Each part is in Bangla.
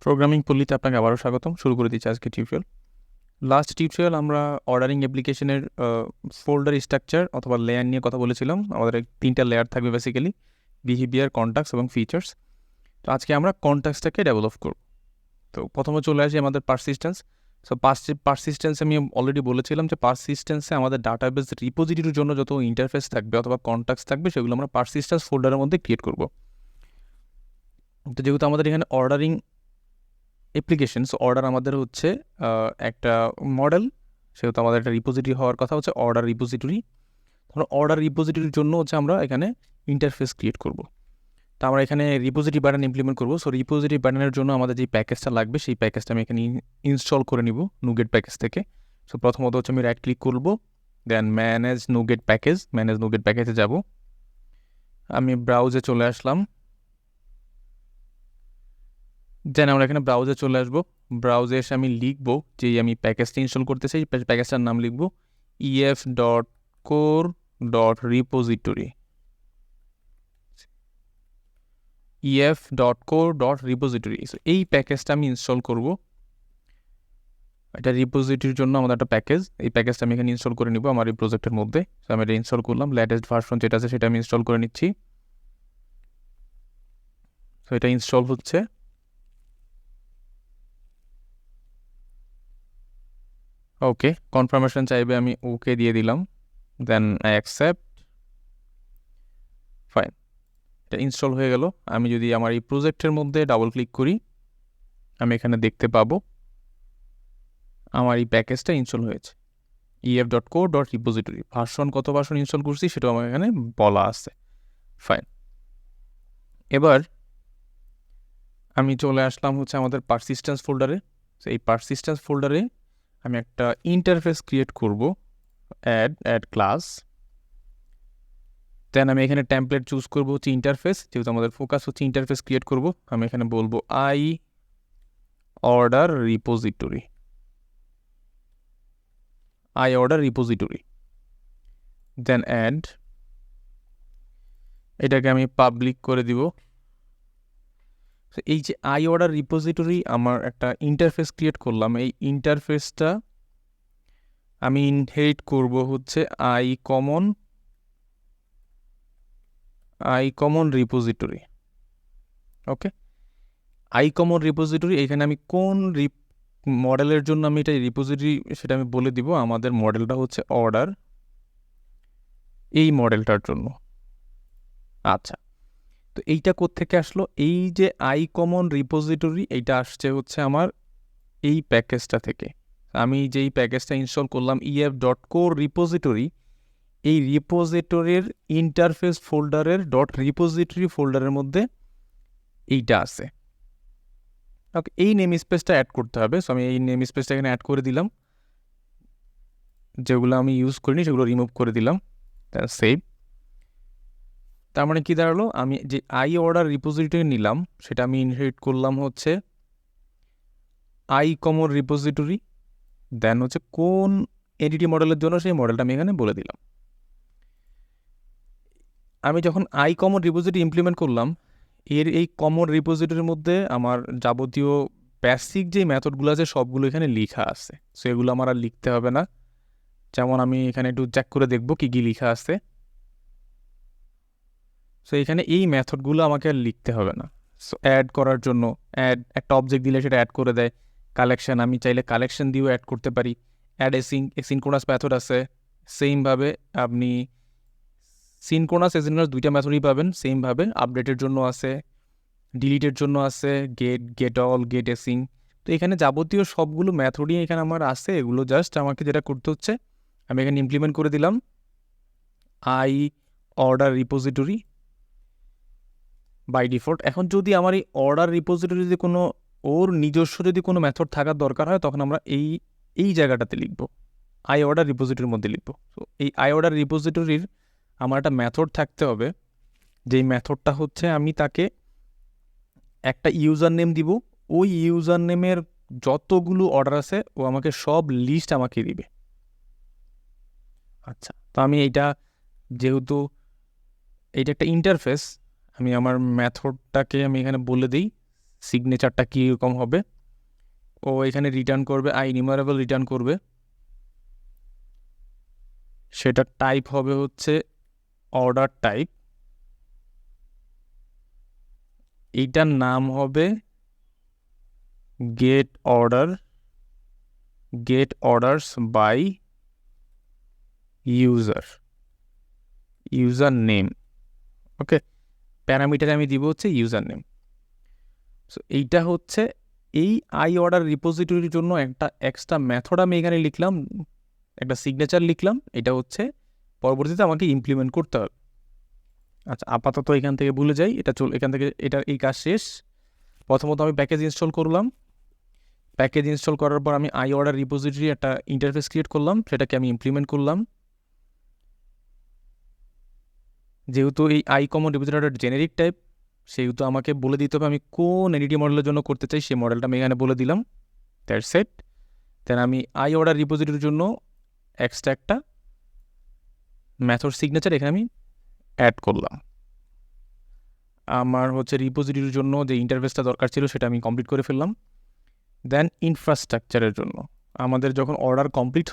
প্রোগ্রামিং পল্লীতে আপনাকে আবারও স্বাগতম। শুরু করে দিচ্ছি আজকে টিউটোরিয়াল। লাস্ট টিউটোরিয়াল আমরা অর্ডারিং অ্যাপ্লিকেশনের ফোল্ডার স্ট্রাকচার অথবা লেয়ার নিয়ে কথা বলেছিলাম। আমাদের 3টা লেয়ার থাকবে বেসিক্যালি, বিহেভিয়ার, কন্টাক্টস এবং ফিচার্স। তো আজকে আমরা কন্টাক্টসটাকে ডেভেলপ করব। তো প্রথমে চলে আসি আমাদের পারসিস্টেন্স। সো পারসিস্টেন্স আমি অলরেডি বলেছিলাম যে পারসিস্টেন্সে আমাদের ডাটাবেস রিপোজিটরির জন্য যত ইন্টারফেস থাকবে অথবা কন্টাক্টস থাকবে সেগুলো আমরা পারসিস্টেন্স ফোল্ডারের মধ্যে ক্রিয়েট করব। তো যেহেতু আমাদের এখানে অর্ডারিং অ্যাপ্লিকেশনস, অর্ডার আমাদের হচ্ছে একটা মডেল, সেহেতু আমাদের একটা রিপোজিটরি হওয়ার কথা হচ্ছে অর্ডার রিপোজিটরি। ধরো অর্ডার রিপোজিটরির জন্য হচ্ছে আমরা এখানে ইন্টারফেস ক্রিয়েট করব। তো আমরা এখানে রিপোজিটরি বাটন ইমপ্লিমেন্ট করব। সো রিপোজিটরি বাটনের জন্য আমাদের যে প্যাকেজটা লাগবে সেই প্যাকেজটা আমি এখানে ইনস্টল করে নিব নুগেট প্যাকেজ থেকে। সো প্রথমত হচ্ছে আমি রাইট ক্লিক করব, দেন manage NuGet package, manage NuGet প্যাকেজে যাব। আমি ব্রাউজে চলে আসলাম, দেন আমরা এখানে ব্রাউজে চলে আসবো। ব্রাউজে এসে আমি লিখবো যে আমি প্যাকেজটা ইনস্টল করতে চাই, প্যাকেজটার নাম লিখবো ef.core.repository, ef.core.repository। এই প্যাকেজটা আমি ইনস্টল করব। এটা রিপোজিটরির জন্য আমাদের একটা প্যাকেজ, এই প্যাকেজটা আমি এখানে ইনস্টল করে নিব আমার এই প্রজেক্টের মধ্যে। তো আমি এটা ইনস্টল করলাম, লেটেস্ট ভার্সন যেটা আছে সেটা আমি ইনস্টল করে নিচ্ছি। তো এটা ইনস্টল হচ্ছে। ওকে, কনফার্মেশন চাইবে, আমি ওকে দিয়ে দিলাম, দেন আই অ্যাকসেপ্ট। ফাইন, এটা ইনস্টল হয়ে গেল। আমি যদি আমার এই প্রজেক্টের মধ্যে ডাবল ক্লিক করি, আমি এখানে দেখতে পাবো আমার এই প্যাকেজটা ইনস্টল হয়েছে, ef.core.repository। কত ভার্সন ইনস্টল করছি সেটাও আমার এখানে বলা আছে। ফাইন, এবার আমি চলে আসলাম হচ্ছে আমাদের পারসিস্টেন্স ফোল্ডারে। এই পারসিস্টেন্স ফোল্ডারে আমি একটা ইন্টারফেস ক্রিয়েট করব, অ্যাড ক্লাস। দেন আমি এখানে টেমপ্লেট চুজ করবো হচ্ছে ইন্টারফেস, যেহেতু আমাদের ফোকাস হচ্ছে ইন্টারফেস ক্রিয়েট করব। আমি এখানে বলবো I order repository, I order repository, then add. এটাকে আমি পাবলিক করে দিব। এই যে আই অর্ডার রিপোজিটরি আমার একটা ইন্টারফেস ক্রিয়েট করলাম, এই ইন্টারফেসটা আমি ইনহেরিট করব হচ্ছে I common repository. Okay, I common repository, এখানে আমি কোন মডেলের জন্য আমি এটা রিপোজিটরি সেটা আমি বলে দিব। আমাদের মডেলটা হচ্ছে অর্ডার, এই মডেলটার জন্য। আচ্ছা, তো এইটা কোত্থেকে আসলো? এই যে আই কমন রিপোজিটরি, এইটা আসছে হচ্ছে আমার এই প্যাকেজটা থেকে। আমি যেই প্যাকেজটা ইনস্টল করলাম ef.core.repository, এই রিপোজিটরির ইন্টারফেস ফোল্ডারের .repository ফোল্ডারের মধ্যে এইটা আছে। ওকে, এই নেম স্পেসটা অ্যাড করতে হবে। সো আমি এই নেম স্পেসটা এখানে অ্যাড করে দিলাম, যেগুলো আমি ইউজ করিনি সেগুলো রিমুভ করে দিলাম, সেভ। তার মানে কি দাঁড়ালো, আমি যে আই অর্ডার রিপোজিটরি নিলাম সেটা আমি ইনহেরিট করলাম হচ্ছে আই কমন রিপোজিটরি, দেন হচ্ছে কোন এন্টিটি মডেলের জন্য সেই মডেলটা আমি এখানে বলে দিলাম। আমি যখন আই কমন রিপোজিটরি ইমপ্লিমেন্ট করলাম, এই কমন রিপোজিটরির মধ্যে আমার যাবতীয় বেসিক যে মেথডগুলো আছে সবগুলো এখানে লেখা আছে। সো এগুলো আমার আর লিখতে হবে না। যেমন আমি এখানে একটু চেক করে দেখবো কি কি লেখা আছে। সো এখানে এই মেথডগুলো আমাকে আর লিখতে হবে না। সো অ্যাড করার জন্য একটা অবজেক্ট দিলে সেটা অ্যাড করে দেয়। কালেকশন, আমি চাইলে কালেকশন দিয়েও অ্যাড করতে পারি। অ্যাড এসিনক্রোনাস মেথড আছে, সেমভাবে আপনি সিনক্রোনাস এসিনক্রোনাস দুইটা মেথডই পাবেন সেমভাবে। আপডেটের জন্য আছে, ডিলিটের জন্য আছে, গেট অল, গেট এসিং। তো এখানে যাবতীয় সবগুলো মেথডই এখানে আমার আছে। এগুলো জাস্ট আমাকে যেটা করতে হচ্ছে, আমি এখানে ইমপ্লিমেন্ট করে দিলাম I order repository by default. এখন যদি আমার এই অর্ডার রিপোজিটরি যদি কোনো ওর নিজস্ব যদি কোনো মেথড থাকার দরকার হয়, তখন আমরা এই জায়গাটাতে লিখব, আই অর্ডার রিপোজিটরির মধ্যে লিখব। তো এই আই অর্ডার রিপোজিটরির আমার একটা মেথড থাকতে হবে, যেই মেথডটা হচ্ছে আমি তাকে একটা ইউজার নেম দিব। ওই ইউজার নেমের যতগুলো অর্ডার আছে ও আমাকে সব লিস্ট আমাকে দিবে। আচ্ছা, তো আমি এইটা, যেহেতু এইটা একটা ইন্টারফেস, আমি আমার মেথডটাকে আমি এখানে বলে দিই সিগনেচারটা কীরকম হবে, ও এখানে রিটার্ন করবে ইনিউমারেবল রিটার্ন করবে, সেটা টাইপ হবে হচ্ছে অর্ডার টাইপ, এইটার নাম হবে get orders by user name. Okay, প্যারামিটারে আমি দিব হচ্ছে ইউজার নেম। সো এইটা হচ্ছে এই অর্ডার রিপোজিটরির জন্য একটা এক্সট্রা মেথড আমি এখানে লিখলাম, একটা সিগনেচার লিখলাম, এটা হচ্ছে পরবর্তীতে আমাকে ইমপ্লিমেন্ট করতে হবে। আচ্ছা, আপাতত এখান থেকে ভুলে যাই, এখান থেকে এই কাজ শেষ। প্রথমত আমি প্যাকেজ ইনস্টল করলাম, প্যাকেজ ইনস্টল করার পর আমি অর্ডার রিপোজিটরি একটা ইন্টারফেস ক্রিয়েট করলাম, সেটাকে আমি ইমপ্লিমেন্ট করলাম। যেহেতু এই কমন রিপোজিটরিটা জেনেরিক টাইপ, সেহেতু আমাকে বলে দিতে হবে আমি কোন এনটিটি মডেলের জন্য করতে চাই, সেই মডেলটা আমি এখানে বলে দিলাম। That's it. দেন আমি অর্ডার রিপোজিটরির জন্য এক্সট্রা একটা মেথড সিগনেচার এখানে আমি অ্যাড করলাম। আমার হচ্ছে রিপোজিটরির জন্য যে ইন্টারফেসটা দরকার ছিল সেটা আমি কমপ্লিট করে ফেললাম। দেন ইনফ্রাস্ট্রাকচারের জন্য আমাদের যখন অর্ডার কমপ্লিট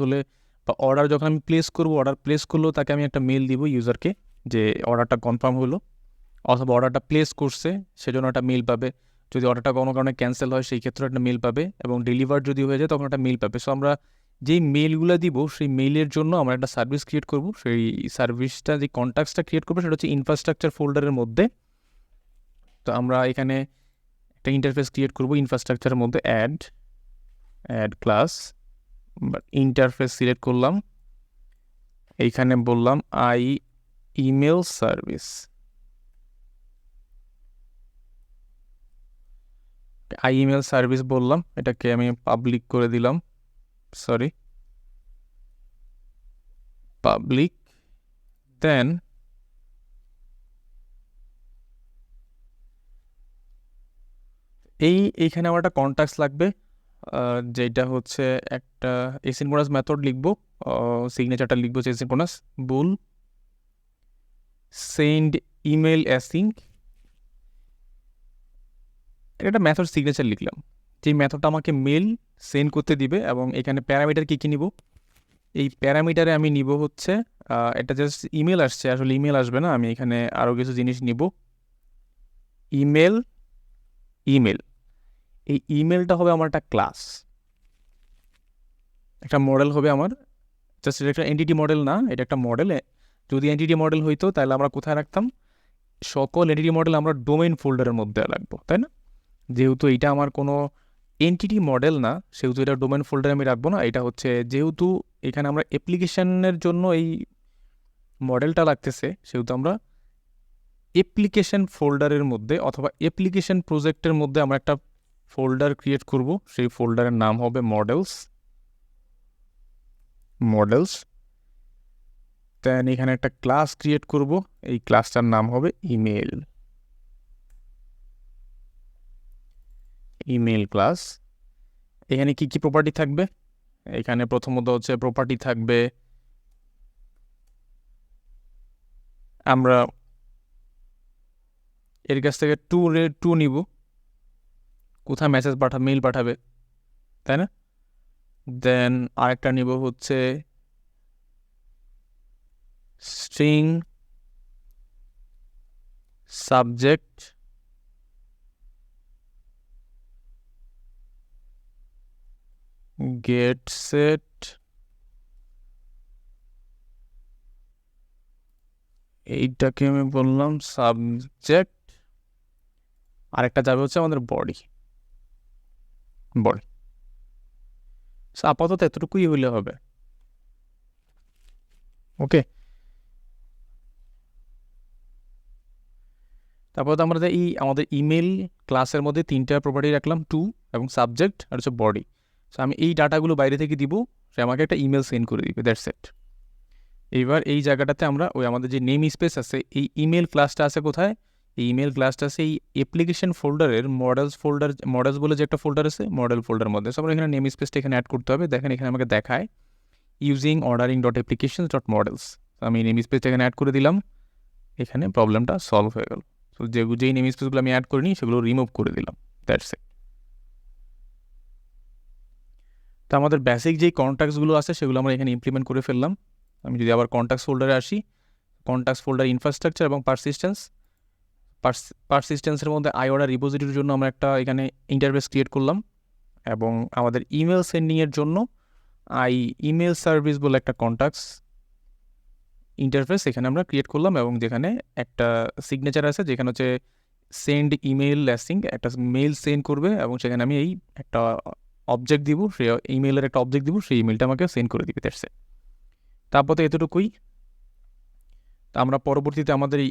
হলে বা অর্ডার যখন আমি প্লেস করবো, অর্ডার প্লেস করলেও তাকে আমি একটা মেল দিব ইউজারকে যে অর্ডারটা কনফার্ম হলো, অথবা অর্ডারটা প্লেস করছে সেজন্য একটা মেল পাবে। যদি অর্ডারটা কোনো কারণে ক্যান্সেল হয় সেই ক্ষেত্রে একটা মেল পাবে, এবং ডেলিভার যদি হয়ে যায় তখন একটা মেল পাবে। সো আমরা যেই মেলগুলো দিব সেই মেইলের জন্য আমরা একটা সার্ভিস ক্রিয়েট করব। সেই সার্ভিসটা যে কন্ট্যাক্টসটা ক্রিয়েট করবো সেটা হচ্ছে ইনফ্রাস্ট্রাকচার ফোল্ডারের মধ্যে। তো আমরা এখানে একটা ইন্টারফেস ক্রিয়েট করব ইনফ্রাস্ট্রাকচারের মধ্যে, অ্যাড ক্লাস, ইন্টারফেস সিলেক্ট করলাম, এইখানে বললাম ইমেল সার্ভিস, ইমেল সার্ভিস বললাম, এটাকে আমি পাবলিক করে দিলাম, পাবলিক। দেন এইখানে আমার একটা কন্ট্যাক্টস লাগবে, যেটা হচ্ছে একটা এসিনক্রোনাস মেথড লিখবো, সিগনেচারটা লিখবো যে এসিনক্রোনাস বুল সেন্ড ইমেল অ্যাসিঙ্ক, একটা মেথড সিগনেচার লিখলাম, যে মেথডটা আমাকে মেল সেন্ড করতে দিবে। এবং এখানে প্যারামিটার কী নিব, এই প্যারামিটারে আমি নিব হচ্ছে এটা জাস্ট ইমেল আসছে, আসলে ইমেল আসবে না, আমি এখানে আরও কিছু জিনিস নিব। ইমেল এই ইমেলটা হবে আমার একটা ক্লাস, একটা মডেল হবে আমার, জাস্ট এটা একটা এন্টিটি মডেল না, এটা একটা মডেল। যদি এন্টিটি মডেল হইতো তাহলে আমরা কোথায় রাখতাম, সকল এন্টিটি মডেল আমরা ডোমেইন ফোল্ডারের মধ্যে রাখবো, তাই না? যেহেতু এটা আমার কোনো এন্টিটি মডেল না, সেহেতু এটা ডোমেইন ফোল্ডারে আমি রাখবো না। এটা হচ্ছে যেহেতু এখানে আমরা অ্যাপ্লিকেশনের জন্য এই মডেলটা লাগতেছে, সেহেতু আমরা অ্যাপ্লিকেশন ফোল্ডারের মধ্যে অথবা অ্যাপ্লিকেশন প্রজেক্টের মধ্যে আমরা একটা ফোল্ডার ক্রিয়েট করব, সেই ফোল্ডারের নাম হবে মডেলস। দেন এখানে একটা ক্লাস ক্রিয়েট করব, এই ক্লাসটার নাম হবে ইমেল ক্লাস। এখানে কি কি প্রপার্টি থাকবে, এখানে প্রথমত হচ্ছে প্রপার্টি থাকবে, আমরা এর কাছ থেকে টু নিব, কোথায় মেল পাঠাবে, তাই না? দেন আরেকটা নিব হচ্ছে স্ট্রিং সাবজেক্ট গেট সেট, এইটাকে আমি বললাম সাবজেক্ট। আরেকটা যাবে হচ্ছে আমাদের বডি। আপাতত এতটুকুই হইলে হবে। ওকে, তারপর আমরা আমাদের ইমেল ক্লাসের মধ্যে তিনটা প্রপার্টি রাখলাম, টু এবং সাবজেক্ট আর হচ্ছে বডি। সো আমি এই ডাটাগুলো বাইরে থেকে দিব, সে আমাকে একটা ইমেল সেন্ড করে দিবে, দ্যাটস ইট। এইবার এই জায়গাটাতে আমরা আমাদের যে নেম স্পেস আছে, এই ইমেল ক্লাসটা আছে কোথায়, এই ইমেল ক্লাসটা আছে এই অ্যাপ্লিকেশন ফোল্ডারের মডেলস বলে যে একটা ফোল্ডার আছে, মডেল ফোল্ডার মধ্যে। সো আমরা এখানে নেম স্পেসটা এখানে অ্যাড করতে হবে। দেখেন এখানে আমাকে দেখায় ইউজিং Ordering.Application.models। আমি নেম স্পেসটা এখানে অ্যাড করে দিলাম, এখানে প্রবলেমটা সলভ হয়ে গেল। সো যেই নেম স্পেসগুলো আমি অ্যাড করিনি সেগুলো রিমুভ করে দিলাম, দ্যাটস ইট। তো আমাদের বেসিক যেই কন্ট্যাক্টসগুলো আছে সেগুলো আমরা এখানে ইমপ্লিমেন্ট করে ফেললাম। আমি যদি আবার কন্ট্যাক্টস ফোল্ডারে আসি, কন্ট্যাক্টস ফোল্ডার ইনফ্রাস্ট্রাকচার এবং পারসিস্টেন্সের মধ্যে আইওডা রিপোজিটরির জন্য আমরা একটা এখানে ইন্টারফেস ক্রিয়েট করলাম, এবং আমাদের ইমেল সেন্ডিংয়ের জন্য ইমেল সার্ভিস বলে একটা কন্ট্যাক্টস ইন্টারফেস এখানে আমরা ক্রিয়েট করলাম, এবং যেখানে একটা সিগনেচার আছে যেখানে হচ্ছে সেন্ড ইমেল অ্যাসিং, একটা মেইল সেন্ড করবে, এবং সেখানে আমি এই একটা অবজেক্ট দিব, সেই ইমেলের একটা অবজেক্ট দিব, সেই ইমেলটা আমাকে সেন্ড করে দিবে, দ্যাটস ইট। তারপর তো এতটুকুই। তা আমরা পরবর্তীতে আমাদের এই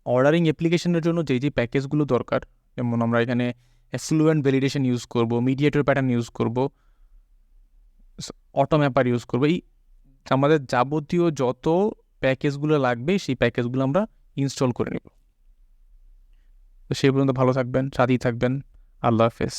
অর্ডারিং অ্যাপ্লিকেশনের জন্য যেই প্যাকেজগুলো দরকার, যেমন আমরা এখানে এফ্লুয়েন্ট ভ্যালিডেশন ইউজ করব, মিডিয়েটর প্যাটার্ন ইউজ করব, অটো ম্যাপার ইউজ করবো, এই আমাদের যাবতীয় যত প্যাকেজগুলো লাগবে সেই প্যাকেজগুলো আমরা ইনস্টল করে নেব। তো সেই পর্যন্ত ভালো থাকবেন, সাথেই থাকবেন। আল্লাহ হাফেজ।